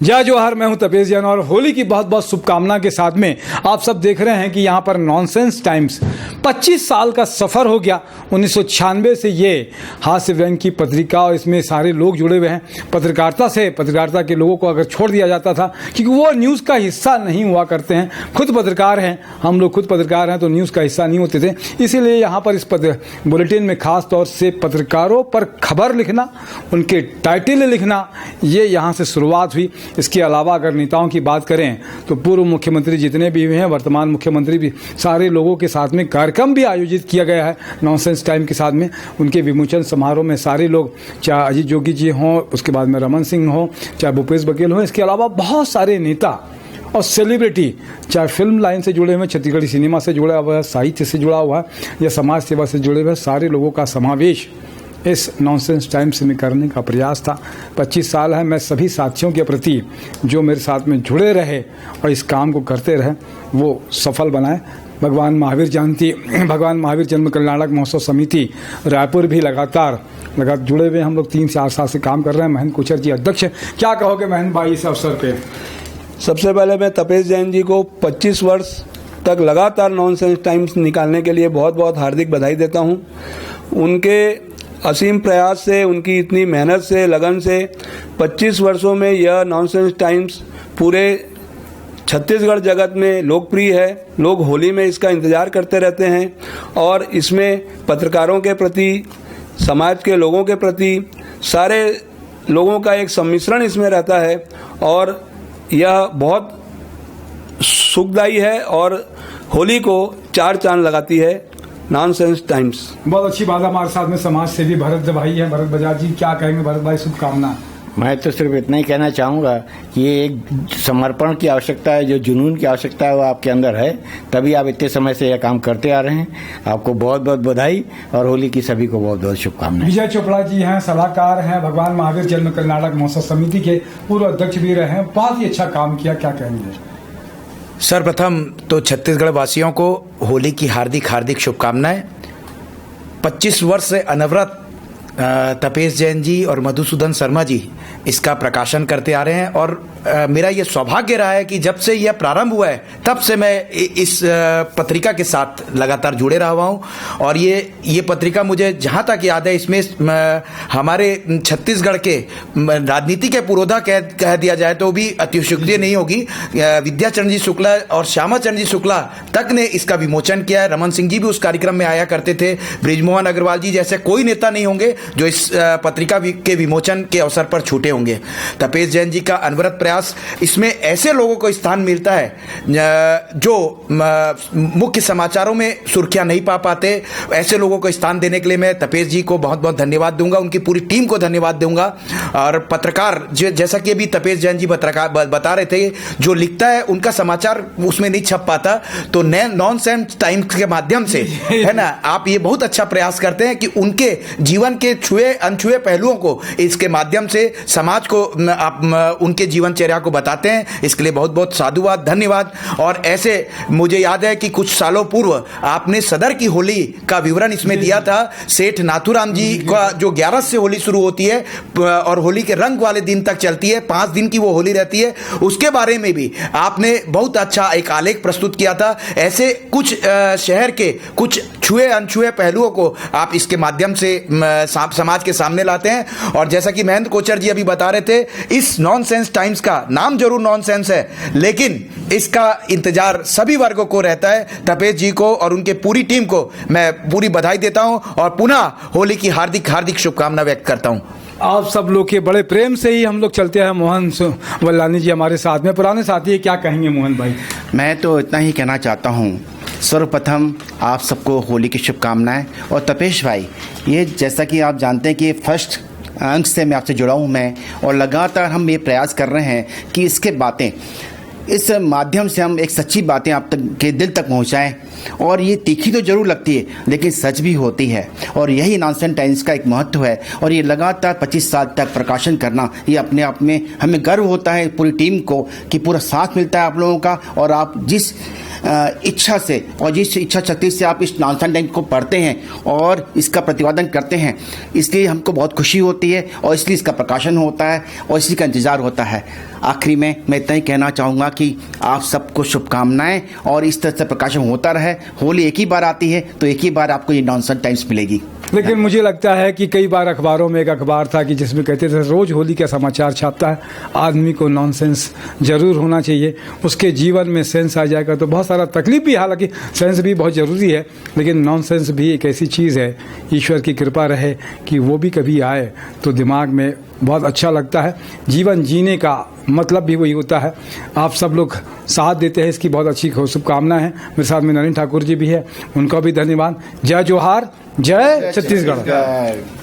जय जोहार, मैं हूं तपेश जैन और होली की बहुत बहुत शुभकामना के साथ में आप सब देख रहे हैं कि यहां पर नॉनसेंस टाइम्स 25 साल का सफ़र हो गया। 1996 से ये हास्य व्यंग की पत्रिका और इसमें सारे लोग जुड़े हुए हैं। पत्रकारिता के लोगों को अगर छोड़ दिया जाता था क्योंकि वो न्यूज़ का हिस्सा नहीं हुआ करते हैं। खुद पत्रकार हैं, हम लोग खुद पत्रकार हैं तो न्यूज़ का हिस्सा नहीं होते थे। इसीलिए यहाँ पर इस बुलेटिन में खास तौर से पत्रकारों पर खबर लिखना, उनके टाइटल लिखना, ये यहाँ से शुरुआत हुई। इसके अलावा अगर नेताओं की बात करें तो पूर्व मुख्यमंत्री जितने भी हुए हैं, वर्तमान मुख्यमंत्री भी, सारे लोगों के साथ में कार्यक्रम भी आयोजित किया गया है नॉनसेंस टाइम के साथ में। उनके विमोचन समारोह में सारे लोग, चाहे अजीत जोगी जी हों, उसके बाद में रमन सिंह हो, चाहे भूपेश बघेल हो, इसके अलावा बहुत सारे नेता और सेलिब्रिटी, चाहे फिल्म लाइन से जुड़े हुए, छत्तीसगढ़ी सिनेमा से जुड़ा हुआ है, साहित्य से जुड़ा हुआ है या समाज सेवा से जुड़े हुए, सारे लोगों का समावेश इस नॉनसेंस टाइम्स में करने का प्रयास था। 25 साल है। मैं सभी साथियों के प्रति जो मेरे साथ में जुड़े रहे और इस काम को करते रहे वो सफल बनाए। भगवान महावीर जन्म कल्याणक महोत्सव समिति रायपुर भी लगातार जुड़े हुए हम लोग 3-4 साल से काम कर रहे हैं। महेंद्र कोचर जी अध्यक्ष, क्या कहोगे महेंद्र भाई इस अवसर पे? सबसे पहले मैं तपेश जैन जी को 25 वर्ष तक लगातार नॉनसेंस टाइम्स निकालने के लिए बहुत बहुत हार्दिक बधाई देता हूं। उनके असीम प्रयास से, उनकी इतनी मेहनत से, लगन से 25 वर्षों में यह नॉनसेंस टाइम्स पूरे छत्तीसगढ़ जगत में लोकप्रिय है। लोग होली में इसका इंतज़ार करते रहते हैं और इसमें पत्रकारों के प्रति, समाज के लोगों के प्रति, सारे लोगों का एक सम्मिश्रण इसमें रहता है और यह बहुत सुखदायी है और होली को 4 चांद लगाती है नॉनसेंस टाइम्स। बहुत अच्छी बात है। हमारे साथ में समाज सेवी भरत भाई हैं। भरत बजाज जी, क्या कहेंगे? भरत भाई, शुभकामना। मैं तो सिर्फ इतना ही कहना चाहूँगा कि ये एक समर्पण की आवश्यकता है, जो जुनून की आवश्यकता है वो आपके अंदर है, तभी आप इतने समय से यह काम करते आ रहे हैं। आपको बहुत बहुत बधाई और होली की सभी को बहुत बहुत शुभकामनाएं। विजय चोपड़ा जी हैं, सलाहकार हैं, भगवान महावीर जन्म कल्याणक महोत्सव समिति के पूर्व अध्यक्ष भी रहे हैं। बहुत ही अच्छा काम किया, क्या कहेंगे? सर्वप्रथम तो छत्तीसगढ़ वासियों को होली की हार्दिक शुभकामनाएं। 25 वर्ष से अनवरत तपेश जैन जी और मधुसूदन शर्मा जी इसका प्रकाशन करते आ रहे हैं और मेरा ये सौभाग्य रहा है कि जब से यह प्रारंभ हुआ है तब से मैं इस पत्रिका के साथ लगातार जुड़े रहा हुआ हूँ और ये पत्रिका मुझे जहाँ तक याद है इसमें हमारे छत्तीसगढ़ के राजनीति के पुरोधा कह दिया जाए तो भी अतिशयोक्ति नहीं होगी। विद्याचरण जी शुक्ला और श्यामाचरण जी शुक्ला तक ने इसका विमोचन किया है। रमन सिंह जी भी उस कार्यक्रम में आया करते थे। बृजमोहन अग्रवाल जी जैसे कोई नेता नहीं होंगे जो इस पत्रिका के विमोचन के अवसर पर छूटे होंगे। तपेश जैन जी का अनवरत प्रयास, इसमें ऐसे लोगों को स्थान मिलता है जो मुख्य समाचारों में सुर्खियां नहीं पा पाते। ऐसे लोगों को स्थान देने के लिए मैं तपेश जी को बहुत बहुत धन्यवाद दूंगा, उनकी पूरी टीम को धन्यवाद दूंगा। और पत्रकार जैसा कि अभी तपेश जैन जी बता रहे थे, जो लिखता है उनका समाचार उसमें नहीं छप पाता, तो नॉनसेंस टाइम्स के माध्यम से, है ना, आप ये बहुत अच्छा प्रयास करते हैं कि उनके जीवन के छुए अनछुए पहलुओं को इसके माध्यम से समाज को आप उनके जीवनचर्या को बताते हैं। इसके लिए बहुत बहुत साधुवाद, धन्यवाद। और ऐसे मुझे याद है कि कुछ सालों पूर्व आपने सदर की होली का विवरण इसमें दिया था। सेठ नाथूराम जी का जो 11 से होली शुरू होती है और होली के रंग वाले दिन तक चलती है, 5 दिन की वो होली रहती है, उसके बारे में भी आपने बहुत अच्छा एक आलेख प्रस्तुत किया था। ऐसे कुछ शहर के कुछ छुए अनछुए पहलुओं को आप इसके माध्यम से समाज के सामने लाते हैं। और जैसा कि महेंद्र कोचर जी अभी बता रहे थे, इस नॉनसेंस टाइम्स का नाम जरूर नॉनसेंस है, लेकिन इसका इंतजार सभी वर्गों को रहता है। तपेश जी को और उनके पूरी टीम को मैं पूरी बधाई देता हूं और पुनः होली की हार्दिक शुभकामना व्यक्त करता हूं। आप सब लोग के बड़े प्रेम से ही हम लोग चलते हैं। मोहन वल्लानी जी हमारे साथ में, पुराने साथी, क्या कहेंगे मोहन भाई? मैं तो इतना ही कहना चाहता हूँ, सर्वप्रथम आप सबको होली की शुभकामनाएं। और तपेश भाई, ये जैसा कि आप जानते हैं कि फर्स्ट अंक से मैं आपसे जुड़ा हूँ मैं, और लगातार हम ये प्रयास कर रहे हैं कि इसके बातें, इस माध्यम से हम एक सच्ची बातें आप तक के दिल तक पहुंचाएं। और ये तीखी तो जरूर लगती है लेकिन सच भी होती है और यही नॉनसेंस टाइम्स का एक महत्व है। और ये लगातार 25 साल तक प्रकाशन करना, ये अपने आप में हमें गर्व होता है पूरी टीम को कि पूरा साथ मिलता है आप लोगों का। और आप जिस इच्छा से और जिस इच्छा शक्ति से आप इस नॉनसेंस टाइम्स को पढ़ते हैं और इसका प्रतिपादन करते हैं, इसलिए हमको बहुत खुशी होती है और इसलिए इसका प्रकाशन होता है और इसी का इंतज़ार होता है। आखिरी में मैं इतना ही कहना चाहूँगा कि आप सबको शुभकामनाएं और इस तरह से प्रकाशन होता रहे। होली एक ही बार आती है तो एक ही बार आपको ये नॉनसेंस टाइम्स मिलेगी। लेकिन मुझे लगता है कि कई बार अखबारों में एक अखबार था कि जिसमें कहते थे रोज होली का समाचार छापता है, आदमी को नॉनसेंस जरूर होना चाहिए, उसके जीवन में सेंस आ जाएगा तो बहुत सारा तकलीफ भी, हालांकि सेंस भी बहुत ज़रूरी है, लेकिन नॉनसेंस भी एक ऐसी चीज़ है, ईश्वर की कृपा रहे कि वो भी कभी आए तो दिमाग में बहुत अच्छा लगता है। जीवन जीने का मतलब भी वही होता है। आप सब लोग साथ देते हैं, इसकी बहुत अच्छी शुभकामना है। मेरे साथ में नरेंद्र ठाकुर जी भी है, उनका भी धन्यवाद। जय जोहार, जय छत्तीसगढ़।